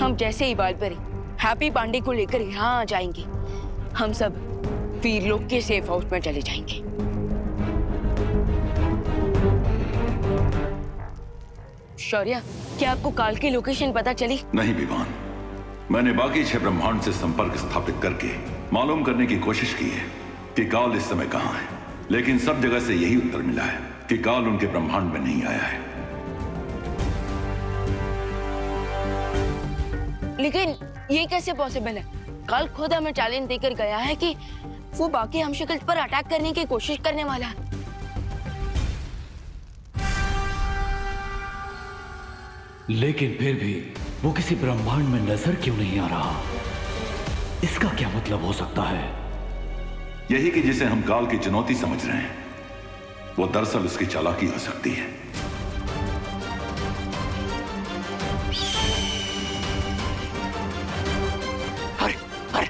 हम जैसे ही बाल परी हैप्पी पांडे को लेकर यहाँ आ जाएंगे, हम सब वीरलोक के सेफ हाउस में चले जाएंगे। शौर्य, क्या आपको काल की लोकेशन पता चली? नहीं विवान, मैंने बाकी 6 ब्रह्मांड से संपर्क स्थापित करके मालूम करने की कोशिश की है कि काल इस समय कहां है, लेकिन सब जगह से यही उत्तर मिला है कि काल उनके ब्रह्मांड में नहीं आया है। लेकिन ये कैसे पॉसिबल है? काल खुद हमें चैलेंज देकर गया है कि वो बाकी हमशक्ल पर अटैक करने की कोशिश करने वाला है। लेकिन फिर भी वो किसी ब्रह्मांड में नजर क्यों नहीं आ रहा? इसका क्या मतलब हो सकता है? यही कि जिसे हम काल की चुनौती समझ रहे हैं, वो दरअसल उसकी चालाकी हो सकती है। अरे, अरे।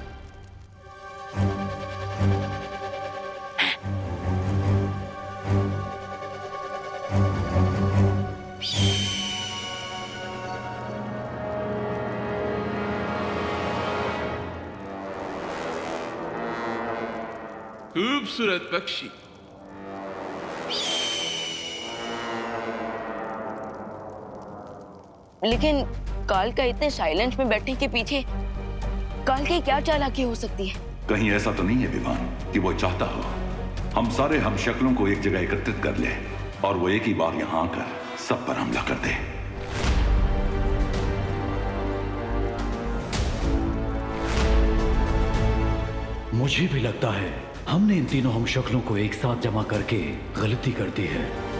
खूबसूरत पक्षी। लेकिन काल का इतने साइलेंट में बैठने के पीछे काल की क्या चालाकी हो सकती है? कहीं ऐसा तो नहीं है विवान कि वो चाहता हो हम सारे हम शक्लों को एक जगह एकत्रित कर ले और वो एक ही बार यहां आकर सब पर हमला कर दे। मुझे भी लगता है हमने इन तीनों हम शक्लों को एक साथ जमा करके गलती कर दी है।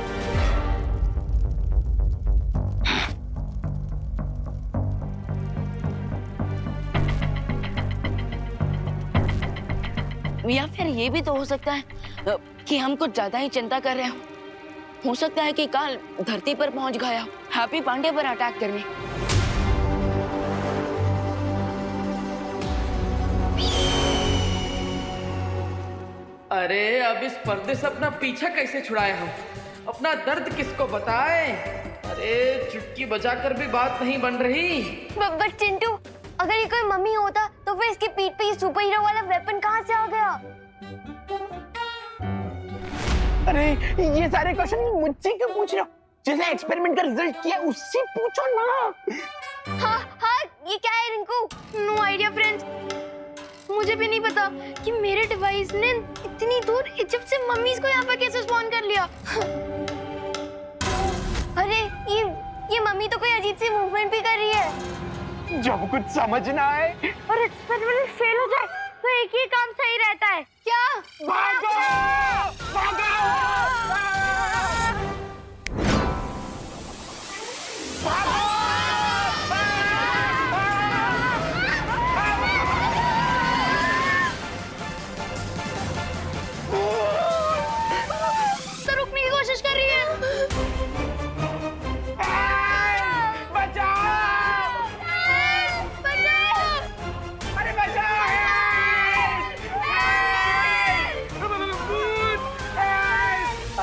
या फिर ये भी तो हो सकता है कि हम कुछ ज्यादा ही चिंता कर रहे हो सकता है कि काल धरती पर पहुंच गया हो हैप्पी पांडे पर अटैक करने। अरे अब इस पर्दे से अपना पीछा कैसे छुड़ाए हम? अपना दर्द किसको बताएं? अरे चुटकी बजाकर भी बात नहीं बन रही। बट चिंटू, अगर ये कोई मम्मी होता तो फिर इसकी पीठ पे ये सुपर हीरो वाला वेपन कहाँ से आ गया? अरे ये सारे क्वेश्चन मुझसे क्यों पूछ रहे हो? जिसने एक्सपेरिमेंट का रिजल्ट किया उससे पूछो ना। हाँ हाँ, ये क्या है रिंकू? No idea friends. मुझे भी नहीं पता कि मेरे डिवाइस ने इतनी दूर इजिप्ट से मम्मीज को यहाँ पर कैसे स्पॉन कर लिया। अरे ये मम्मी तो कोई अजीब सी मूवमेंट भी कर रही है। जब कुछ समझ ना आए और एक्सपेरिमेंट फेल हो जाए तो एक ही काम सही रहता है। क्या? भागो! भागो! तो रुकने की कोशिश कर रही है। बचाओ! बचाओ! अरे बचाओ!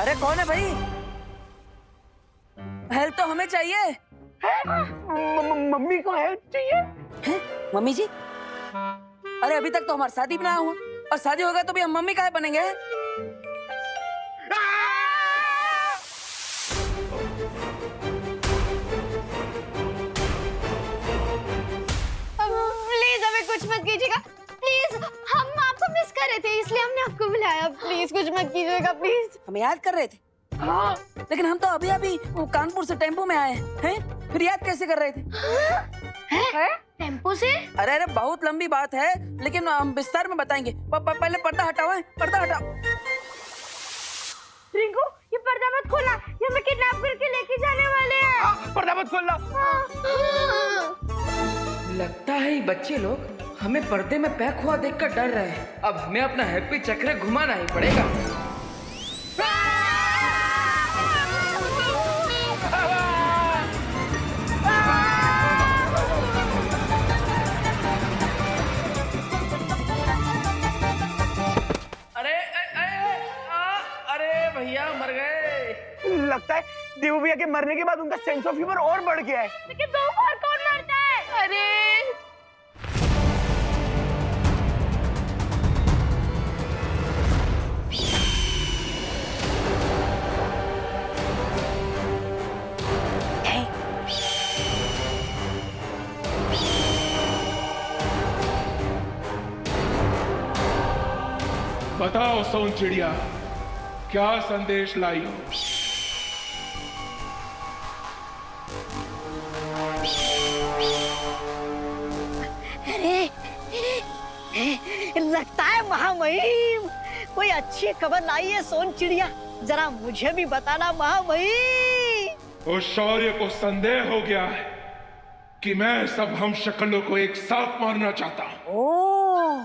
अरे कौन है भाई? हेल्प तो हमें चाहिए। मम्मी को हेल्प चाहिए? हैं? मम्मी जी? अरे अभी तक तो हमारा शादी भी ना हुआ और शादी होगा तो भी हम मम्मी काहे बनेंगे? प्लीज हमें कुछ मत कीजिएगा प्लीज। हम आपको मिस कर रहे थे इसलिए हमने आपको बुलाया। प्लीज कुछ मत कीजिएगा प्लीज। हमें याद कर रहे थे? हाँ। लेकिन हम तो अभी अभी कानपुर से टेम्पो में आए हैं। फिर याद कैसे कर रहे थे? टेम्पो से? अरे अरे बहुत लंबी बात है लेकिन हम विस्तार में बताएंगे। पहले पर्दा हटाओ। पर्दा हटाओ। रिंकू ये पर्दा मत खोलना, ये हमें किडनैप करके लेके जाने वाले हैं। पर्दा मत खोलना। लगता है ये बच्चे लोग हमें पर्दे में पैक हुआ देखकर डर रहे हैं। अब हमें अपना हैप्पी चक्र घुमाना ही पड़ेगा। भैया मर गए। लगता है देवू भैया के मरने के बाद उनका सेंस ऑफ ह्यूमर और बढ़ गया है। लेकिन दो बार कौन मरता है? अरे बताओ सोन चिड़िया, क्या संदेश लाई हो? लगता है महामहिम कोई अच्छी खबर लाई है सोन चिड़िया, जरा मुझे भी बताना महामहिम। उस शौर्य को संदेह हो गया है कि मैं सब हम शक्लों को एक साथ मारना चाहता हूँ। ओह,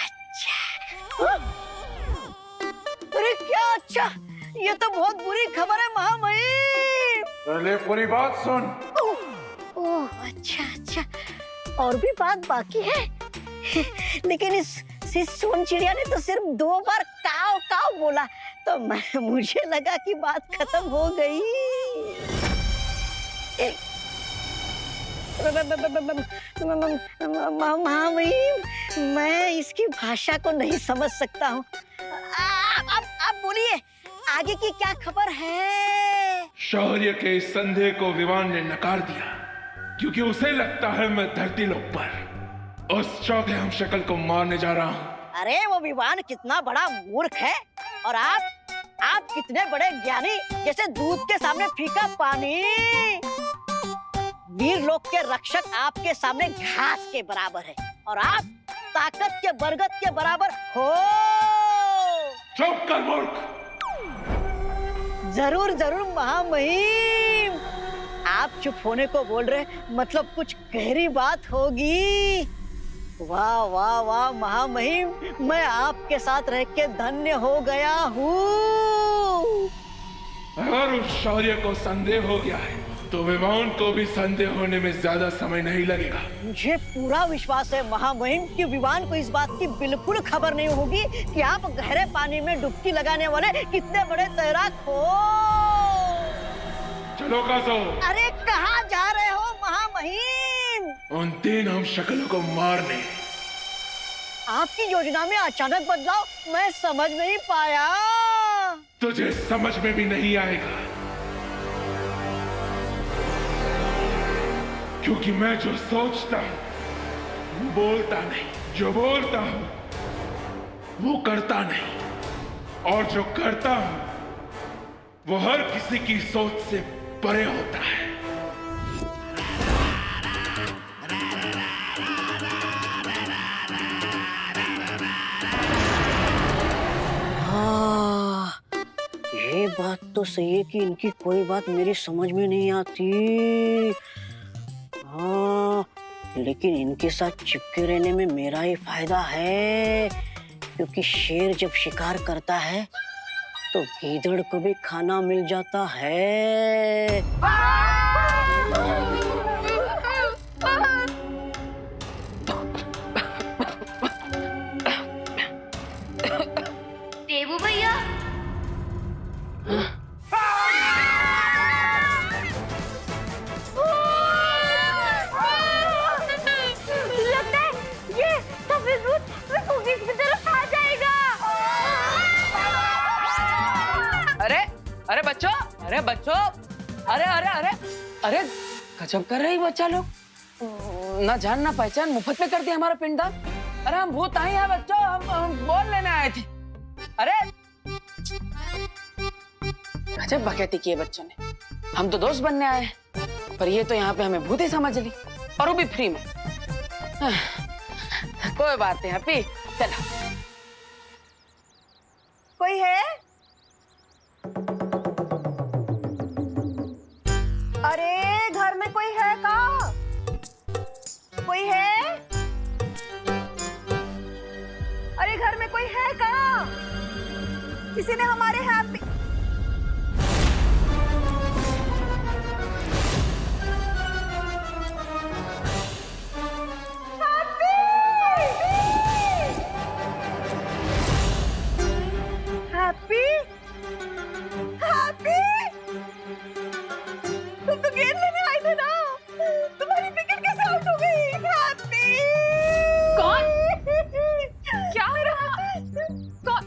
अच्छा। अरे क्या अच्छा, ये तो बहुत बुरी खबर है महामहिम। पहले पूरी बात सुन। ओह अच्छा अच्छा, और भी बात बाकी है। लेकिन इस सोन चिड़िया ने तो सिर्फ 2 बार काव काव बोला, तो मुझे लगा कि बात खत्म हो गई। महामहिम, मैं इसकी भाषा को नहीं समझ सकता हूँ। आप बोलिए, आगे की क्या खबर है? शौर्य के इस संदेह को विवान ने नकार दिया, क्योंकि उसे लगता है मैं धरती लोक पर उस चौथे हम शक्ल को मारने जा रहा हूँ। अरे वो विवान कितना बड़ा मूर्ख है, और आप कितने बड़े ज्ञानी, जैसे दूध के सामने फीका पानी। वीर लोक के रक्षक आपके सामने घास के बराबर है, और आप ताकत के बरगद के बराबर हो। चुप कर मूर्ख। जरूर जरूर महामहिम, आप चुप होने को बोल रहे, मतलब कुछ गहरी बात होगी। वाह वाह वाह महामहिम, मैं आपके साथ रह के धन्य हो गया हूँ। अगर उस शौर्य को संदेह हो गया है, तो विवान को भी संदेह होने में ज्यादा समय नहीं लगेगा। मुझे पूरा विश्वास है महामहिम कि विवान को इस बात की बिल्कुल खबर नहीं होगी कि आप गहरे पानी में डुबकी लगाने वाले कितने बड़े तैराक हो। चलो काजो। अरे कहाँ जा रहे हो महामहिम? उन 3 हम शक्लों को मारने। आपकी योजना में अचानक बदलाव मैं समझ नहीं पाया। तुझे समझ में भी नहीं आएगा, क्योंकि मैं जो सोचता हूँ बोलता नहीं, जो बोलता हूँ वो करता नहीं, और जो करता हूँ वो हर किसी की सोच से परे होता है। ये बात तो सही है कि इनकी कोई बात मेरी समझ में नहीं आती। हाँ, लेकिन इनके साथ चिपके रहने में मेरा ही फायदा है, क्योंकि शेर जब शिकार करता है तो गीदड़ को भी खाना मिल जाता है। देवू भैया, लगता है ये सफेद भूत कुकीज की तरफ आ जाएगा। अरे बच्चों, अरे अरे अरे अरे गजब कर रही बच्चा लोग, ना जान ना पहचान मुफ्त में कर दिया हमारा पिंडदान। अरे हम भूत नहीं है बच्चों, हम बोल लेने आए थे। अरे गजब बकैती की है बच्चों ने। हम तो दोस्त बनने आए, पर ये तो यहाँ पे हमें भूत ही समझ ली, और वो भी फ्री में। कोई बात नहीं हैप्पी, चलो। कोई है? अरे घर में कोई है का? कोई है? अरे घर में कोई है का? किसी ने हमारे हैप्पी हैप्पी हैप्पी, तुम तो गेंद लेने आए थे ना, तुम्हारी विकेट कैसे आउट हो गई? हैप्पी कौन? क्या हो रहा? कौन?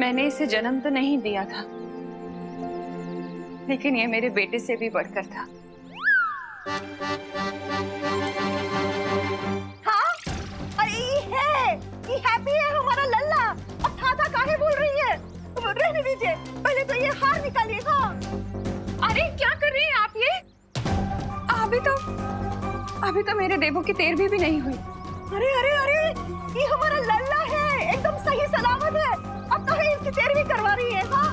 मैंने इसे जन्म तो नहीं दिया था, लेकिन ये मेरे बेटे से भी बढ़कर था। हाँ? अरे ये हैप्पी है हमारा लल्ला। अब था काहे बोल रही है? रहने दीजिए, पहले तो ये हार निकालिए। हाँ। अरे क्या कर रही हैं आप ये? अभी तो मेरे देवों की 13वीं भी नहीं हुई। अरे अरे अरे, ये हमारा लल्ला है, एकदम सही सलामत है। अब तो है इसकी 13वीं करवा रही है। हाँ।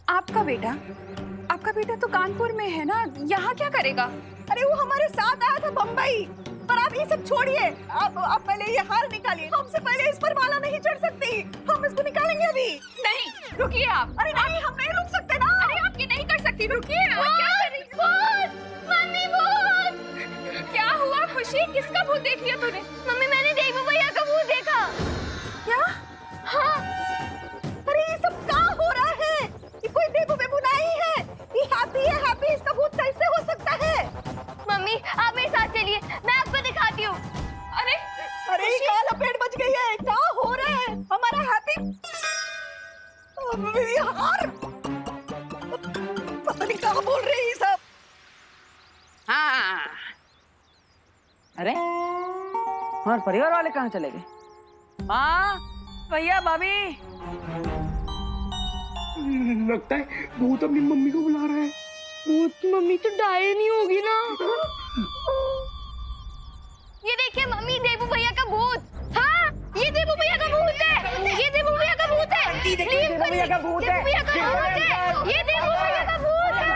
आपका बेटा तो कानपुर में है ना, यहाँ क्या करेगा? अरे वो हमारे साथ आया था बम्बई। पर आप ये सब छोड़िए, आप पहले ये हार निकालिए। हमसे पहले इस पर माला नहीं चढ़ सकती, हम इसको निकालेंगे अभी। नहीं, रुकिए आप। अरे नहीं, हम नहीं रुक सकते ना। अरे आप ये नहीं कर सकती, रुकिए। आप क्या कर रही हैं? मम्मी भूत! क्या हुआ खुशी? किसका भूत देख लिया तूने? मम्मी मैंने देवू भैया का भूत देखा। क्या? हाँ। अरे ये सब क्या हो रहा है? ये कोई देवू बेबू नहीं है, ये हैप्पी, इसका भूत कैसे हो सकता है? मम्मी आप मेरे साथ चलिए, मैं आपको दिखाती हूँ। अरे क्या लपेट बच गई है? क्या हो रहा है? हमारा हैप्पी हार, पता नहीं क्या बोल रही है सब। हाँ। अरे हमारे परिवार वाले कहाँ चले गए? माँ, भैया, भाभी। लगता है भूत अपनी मम्मी को बुला रहा है। भूत की मम्मी तो डाये नहीं होगी ना। ये देखिए मम्मी, देवू भैया का भूत। हाँ, ये देवू भैया का भूत है। ये देवू भैया का भूत है। देवू भैया का भूत है। देवू भैया का भूत है। ये देवू भैया का भूत है।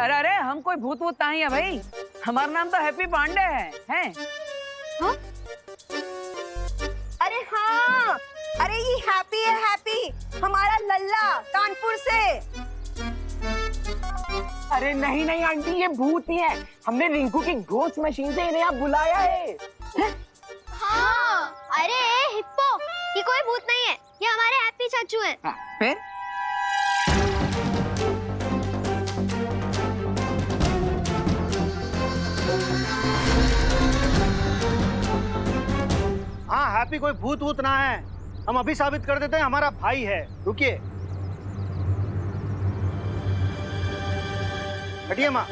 अरे हम कोई भूत वूत नहीं है भाई। हमारा नाम तो हैप्पी पांडे है। हाँ? अरे हाँ, अरे ये हैप्पी है, हमारा लल्ला कानपुर से। अरे नहीं आंटी, ये भूत ही है। हमने रिंकू की घोस्ट मशीन से इन्हें यहाँ बुलाया है। हाँ, अरे हिप्पो, ये कोई भूत नहीं है, ये हमारे हैप्पी चाचू हैं। फिर हाँ, हैप्पी कोई भूत वूत ना है। हम अभी साबित कर देते हैं, हमारा भाई है। रुकिए, हटिए माँ।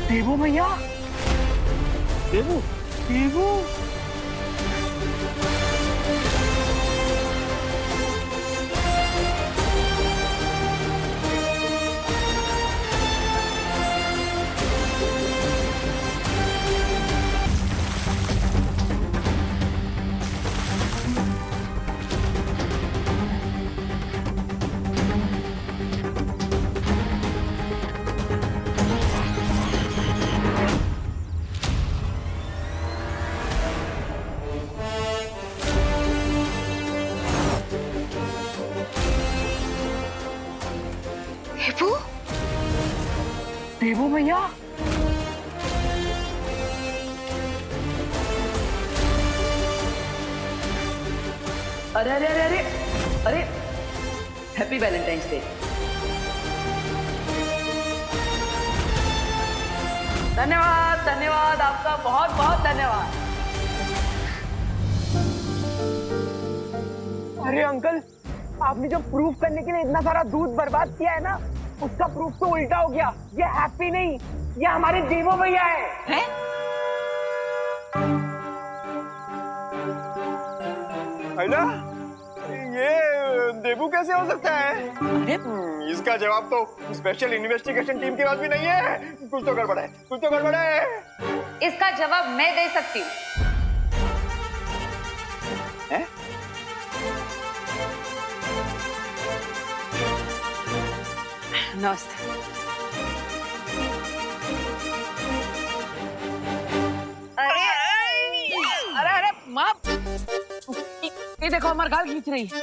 देवू भैया, देवू। देवू भैया, अरे अरे अरे अरे अरे, हैप्पी वैलेंटाइंस डे। धन्यवाद, आपका बहुत बहुत धन्यवाद। अरे अंकल, आपने जो प्रूफ करने के लिए इतना सारा दूध बर्बाद किया है ना, उसका प्रूफ तो उल्टा हो गया। ये हैप्पी नहीं, ये हमारे देवो भैया है। ना ये देबू कैसे हो सकता है? इसका जवाब तो स्पेशल इन्वेस्टिगेशन टीम के पास भी नहीं है। कुछ तो गड़बड़ है, कुछ तो गड़बड़ है। इसका जवाब मैं दे सकती हूँ। नमस्ते। अरे अरे अरे माँ, ये देखो हमारे गाल खींच रही है।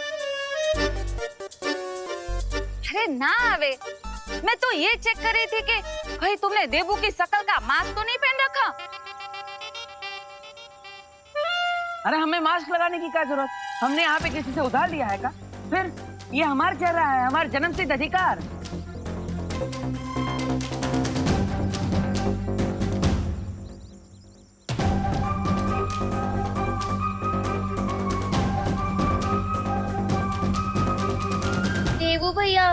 अरे ना आवे, मैं तो ये चेक कर रही थी कि भाई तुमने देबू की शकल का मास्क तो नहीं पहन रखा। अरे हमें मास्क लगाने की क्या जरूरत? हमने यहाँ पे किसी से उधार लिया है का? फिर ये हमारा चेहरा है, हमारा जन्मसिद्ध अधिकार। देवू भैया,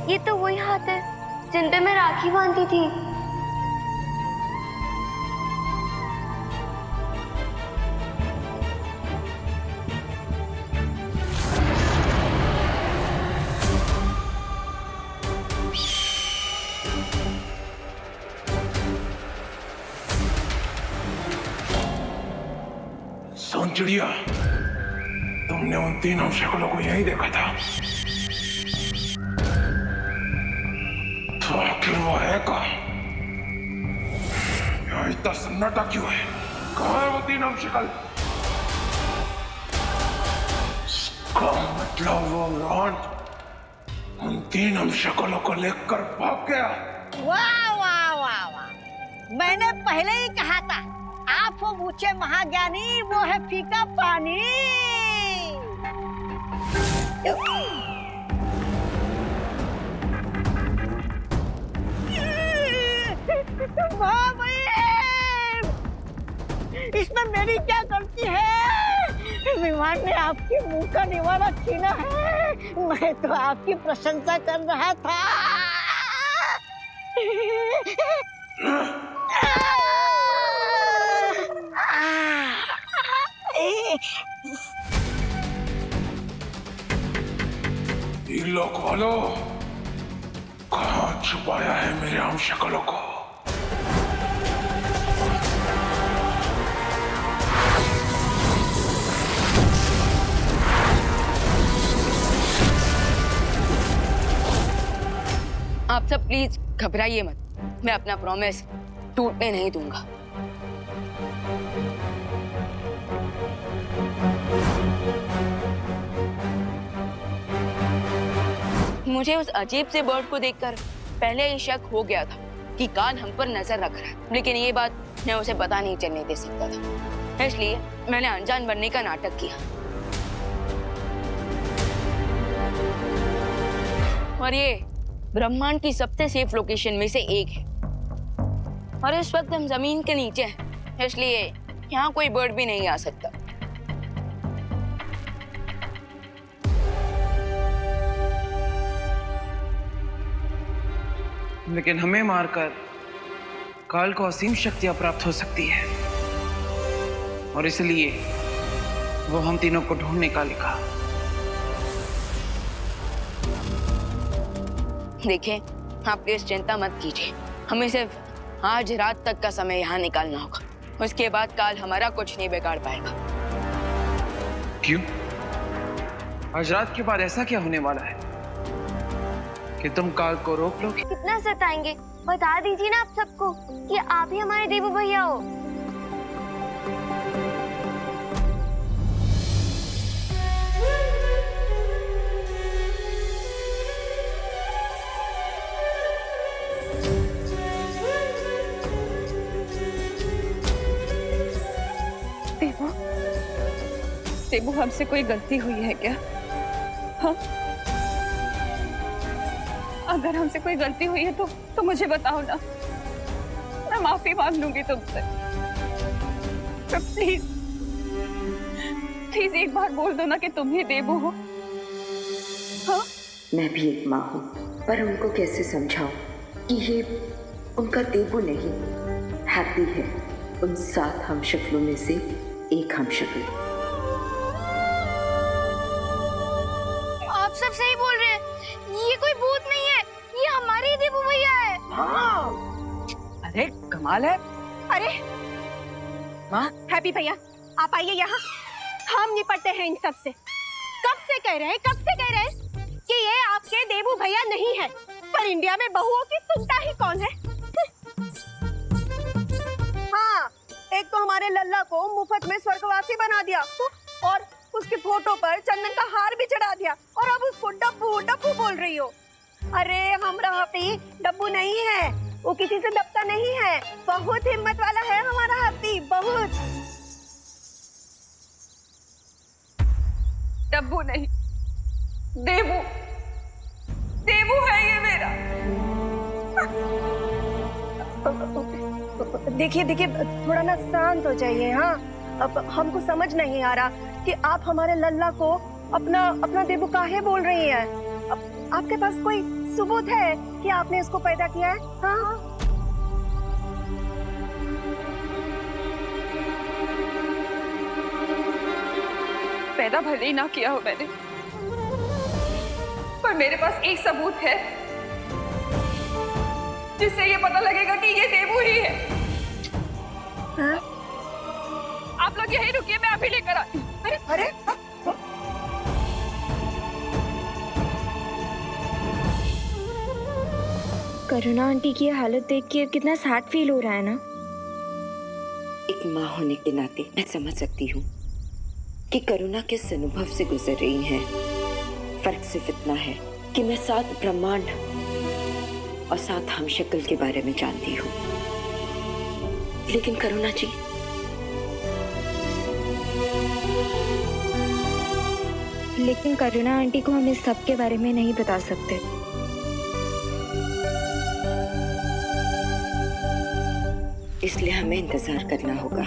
ये तो वही हाथ है जिन पे मैं राखी बांधती थी। सुन चिड़िया, तुमने उन तीनों शक्लों को यही देखा था, तो आखिर वो है कहाँ? यहाँ इतना सन्नाटा क्यों है? कहाँ है वो तीनों शक्ल? इसका मतलब वो रॉन्ट उन तीनों शक्लों को लेकर भाग गया। वाह वाह वाह वाह, मैंने पहले ही कहा था, आप हो ऊंचे महाज्ञानी, वो है फीका पानी। इसमें मेरी क्या गलती है? विमान ने आपके मुंह का निवाला छीना है, मैं तो आपकी प्रशंसा कर रहा था। लोग वालों, कहाँ छुपाया है मेरे हम शक्लों को? आप सब प्लीज घबराइए मत, मैं अपना प्रॉमिस टूटने नहीं दूंगा। मुझे उस अजीब से बर्ड को देखकर पहले ही शक हो गया था कि काल हम पर नजर रख रहा है, लेकिन ये बात मैं उसे पता नहीं चलने दे सकता था, इसलिए मैंने अनजान बनने का नाटक किया। और ये ब्रह्मांड की सबसे सेफ लोकेशन में से एक है, और इस वक्त हम जमीन के नीचे हैं, इसलिए यहाँ कोई बर्ड भी नहीं आ सकता। लेकिन हमें मारकर काल को असीम शक्तियां प्राप्त हो सकती है, और इसलिए वो हम तीनों को ढूंढने का लिखा। देखिए, आप प्लीज चिंता मत कीजिए, हमें सिर्फ आज रात तक का समय यहाँ निकालना होगा, उसके बाद काल हमारा कुछ नहीं बिगाड़ पाएगा। क्यों? आज रात के बाद ऐसा क्या होने वाला है कि तुम काल को रोक लोगे? कितना सताएंगे, बता दीजिए ना आप सबको कि आप ही हमारे देवो भैया हो। देवो, देवो हमसे कोई गलती हुई है क्या? हाँ? अगर हमसे कोई गलती हुई है तो मुझे बताओ ना, मैं माफी मांग लूंगी तुमसे। तो प्लीज प्लीज एक बार बोल दो ना कि तुम ही देबू हो। हाँ? मैं भी एक माँ हूँ, पर उनको कैसे समझाऊं कि ये उनका देबू नहीं, हैप्पी है, उन 7 हमशक्लों में से एक हमशक्ल। आप सब सही बोल रहे हैं, ये कोई भूत नहीं है, ये हमारे ही देबू भैया है। अरे कमाल है। अरे माँ, हैप्पी भैया आप आइए यहाँ, हम निपटते हैं इन सब से। कब से कह रहे हैं कि ये आपके देबू भैया नहीं है, पर इंडिया में बहुओं की सुनता ही कौन है। हाँ, एक तो हमारे लल्ला को मुफ्त में स्वर्गवासी बना दिया और उसकी फोटो पर चंदन का हार भी चढ़ा दिया, और अब उसको डब्बू डब्बू बोल रही हो। अरे हमारा हैप्पी डब्बू नहीं है, वो किसी से दबता नहीं है, बहुत हिम्मत वाला है हमारा हैप्पी, बहुत। डब्बू नहीं, देबू, देबू है ये मेरा। देखिए थोड़ा ना शांत हो जाइए। हाँ, अब हमको समझ नहीं आ रहा कि आप हमारे लल्ला को अपना देबू काहे बोल रही हैं। आपके पास कोई सबूत है कि आपने इसको पैदा किया है? हाँ? पैदा भले ही ना किया हो मैंने, पर मेरे पास एक सबूत है जिससे ये पता लगेगा कि ये देबू ही है। हाँ? आप लोग यहीं रुकिए, मैं अभी लेकर आती हूँ। अरे करुणा आंटी की हालत देख के कितना सैड फील हो रहा है ना। एक माँ होने के नाते मैं समझ सकती हूँ कि करुणा किस अनुभव से गुजर रही हैं। फर्क सिर्फ इतना है कि मैं 7 ब्रह्मांड और 7 हमशक्ल के बारे में जानती हूँ, लेकिन करुणा जी, लेकिन करुणा आंटी को हम इस सब के बारे में नहीं बता सकते। इसलिए हमें इंतजार करना होगा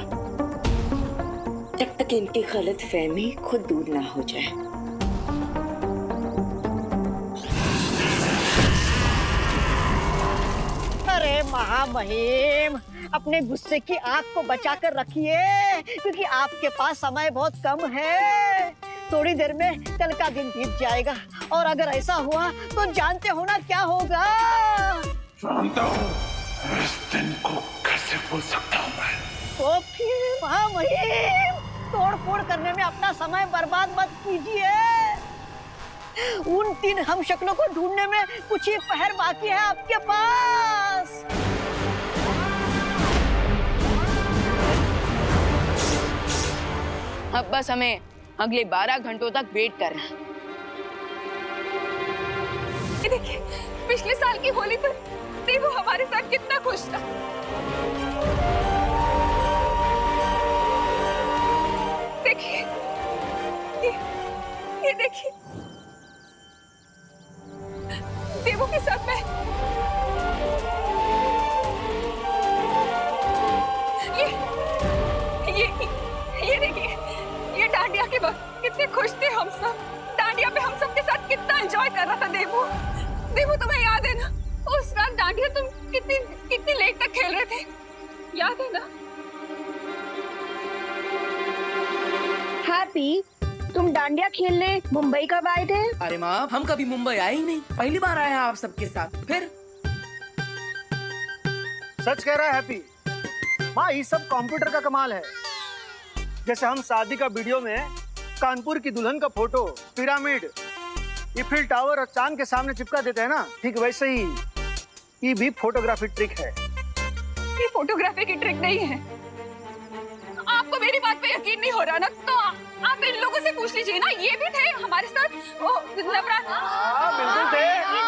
जब तक इनकी गलतफहमी खुद दूर ना हो जाए। अरे महामहिम, अपने गुस्से की आग को बचा कर रखिए, क्योंकि आपके पास समय बहुत कम है। थोड़ी देर में कल का दिन बीत जाएगा, और अगर ऐसा हुआ तो जानते हो ना क्या होगा। जानता हूँ, इस दिन को कैसे भूल सकता हूँ मैं। तो फिर महामहिम, तोड़ फोड़ करने में अपना समय बर्बाद मत कीजिए। उन 3 हमशक्लों को ढूंढने में कुछ ही पहर बाकी है आपके पास। अब बस हमें अगले 12 घंटों तक वेट करना। ये देखिए, पिछले साल की होली पर देबू हमारे साथ कितना खुश था। देखिए, ये देखिए, देबू के साथ मैं ये देखिए, ये डांडिया के वक्त कितने खुश थे हम सब। डांडिया पे हम सब के साथ कितना एंजॉय कर रहा था देबू। देबू, तुम्हें याद है ना उस रात डांडिया तुम कितनी लेट तक खेल रहे थे, याद है ना? हैप्पी, तुम डांडिया खेलने मुंबई कब आए थे? अरे माँ, हम कभी मुंबई आए ही नहीं, पहली बार आए हैं आप सबके साथ। फिर सच कह रहा है हैप्पी। माँ, ये सब कंप्यूटर का कमाल है। जैसे हम शादी का वीडियो में कानपुर की दुल्हन का फोटो पिरामिड, ईफिल टावर और चांद के सामने चिपका देते हैं ना, ठीक वैसे ही ये भी फोटोग्राफी ट्रिक है। ये फोटोग्राफी की ट्रिक नहीं है। आपको मेरी बात पे यकीन नहीं हो रहा ना, तो आप इन लोगों से पूछ लीजिए ना, ये भी थे हमारे साथ वो नवरात्र। हाँ, बिल्कुल थे,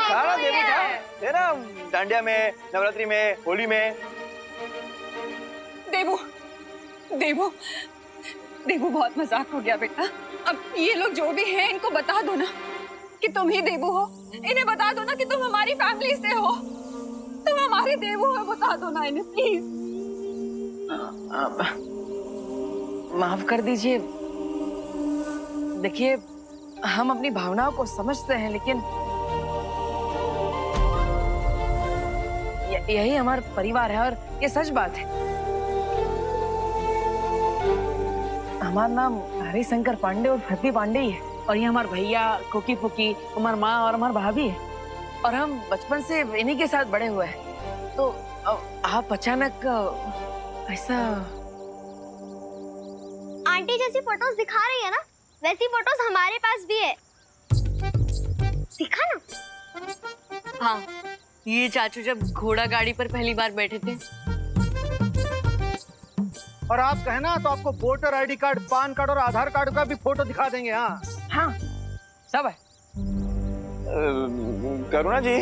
सारा देवी था ना, डांडिया में, नवरात्रि में, होली में। देबू, देबू, देबू, बहुत मजाक हो गया बेटा। अब ये लोग जो भी हैं इनको बता दो ना कि तुम ही देबू हो। इन्हें बता दो ना कि तुम हमारी फैमिली से हो, तुम हमारे देवो हो, बता दो ना इन्हें प्लीज। माफ कर दीजिए, देखिए हम अपनी भावनाओं को समझते हैं, लेकिन यही हमारा परिवार है और ये सच बात है। हमारा नाम हरिशंकर पांडे और हैप्पी पांडे ही है, और ये हमारे भैया, कुकी पुकी, हमारी माँ और हमारी भाभी है, और हम बचपन से इन्हीं के साथ बड़े हुए हैं। तो आप अचानक ऐसा। आंटी जैसी फोटोज दिखा रही है ना, वैसी फोटोज हमारे पास भी है, दिखा ना। हाँ, ये चाचू जब घोड़ा गाड़ी पर पहली बार बैठे थे। और आप कहे ना तो आपको voter ID card, PAN card और आधार कार्ड का भी फोटो दिखा देंगे। हाँ हाँ, सब है। करुणा जी,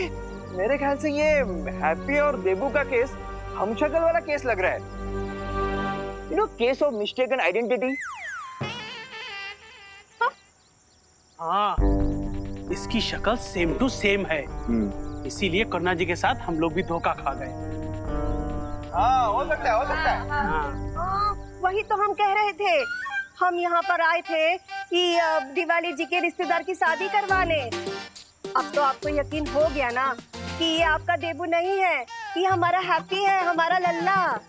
मेरे ख्याल से ये हैप्पी और देबू का केस हमशक्ल वाला केस लग रहा है। You know, case of mistaken identity. हाँ, इसकी शक्ल सेम टू सेम है, इसीलिए करुणा जी के साथ हम लोग भी धोखा खा गए। हाँ, हो सकता है, हो सकता है। हाँ, वही तो हम कह रहे थे। हम यहाँ पर आए थे कि दिवाली जी के रिश्तेदार की शादी करवा लें। अब तो आपको यकीन हो गया ना कि ये आपका देबू नहीं है, ये हमारा हैप्पी है, हमारा लल्ला।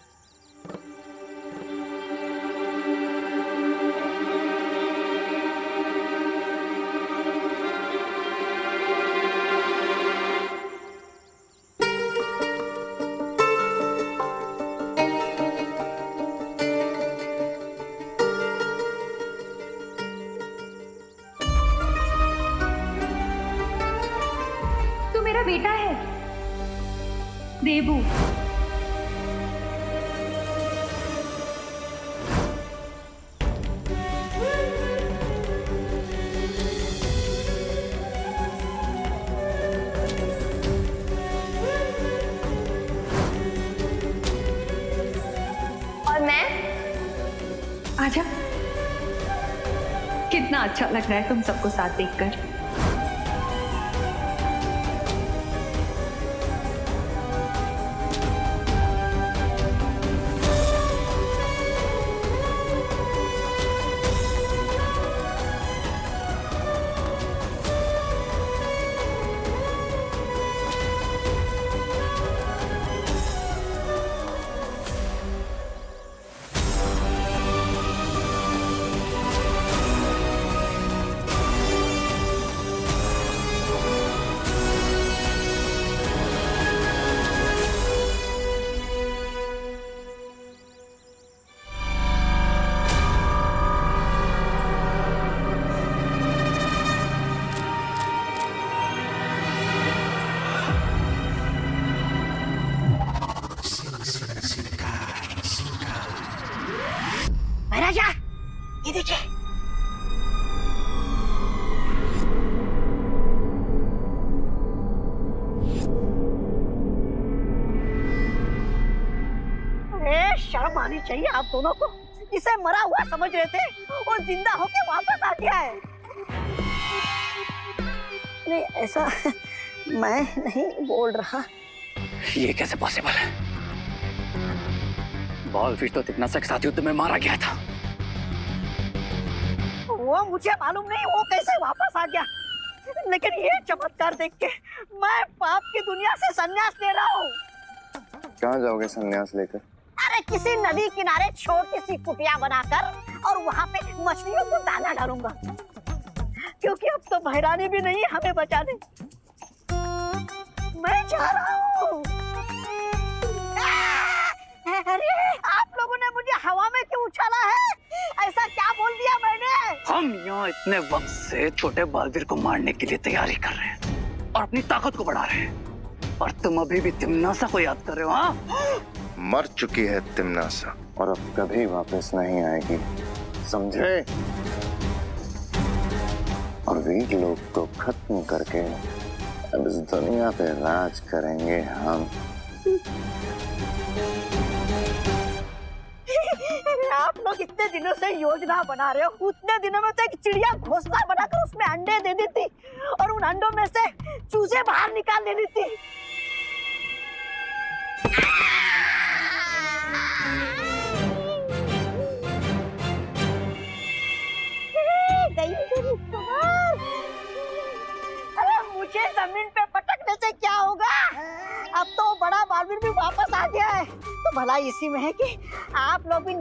मेरा बेटा है देबू। और मैं? आजा, कितना अच्छा लग रहा है तुम सबको साथ देखकर। महाराजा, ये देखिए। शर्म आनी चाहिए आप दोनों को। इसे मरा हुआ समझ रहे थे और जिंदा होके वापस आ गया है। नहीं, ऐसा मैं नहीं बोल रहा। ये कैसे पॉसिबल है? बॉल फिश तो तिगना के साथ युद्ध में मारा गया था। वो मुझे मालूम नहीं वो कैसे वापस आ गया, लेकिन ये चमत्कार देख के मैं पाप की दुनिया से संन्यास ले रहा हूँ। कहाँ जाओगे संन्यास लेकर? अरे किसी नदी किनारे छोटी सी कुटिया बनाकर और वहाँ पे मछलियों को दाना डालूंगा, क्योंकि अब तो बहरानी भी नहीं हमें बचाने। मैं जा रहा हूँ। अरे आप लोगों ने मुझे हवा में क्यों उछाला है? ऐसा क्या बोल दिया मैंने? हम यहाँ इतने वक्त से छोटे बालवीर को मारने के लिए तैयारी कर रहे हैं और अपनी ताकत को बढ़ा रहे हैं, और तुम अभी भी तिम्नासा को याद कर रहे हो? हाँ, मर चुकी है तिम्नासा और अब कभी वापस नहीं आएगी, समझे? और वीर लोग को खत्म करके अब इस दुनिया पे राज करेंगे हम। आप लोग लोग इतने दिनों से योजना बना रहे हो, उतने दिनों में तो एक चिड़िया घोंसला बनाकर उसमें अंडे दे दी थी और उन अंडों में से चूजे बाहर निकाल लेनी थी। गई मेरी कमर। अरे मुझे जमीन पे पटकने से क्या होगा? अब तो बड़ा बालवीर भी वापस आ गया है, तो भलाई इसी में है कि आप लोग भी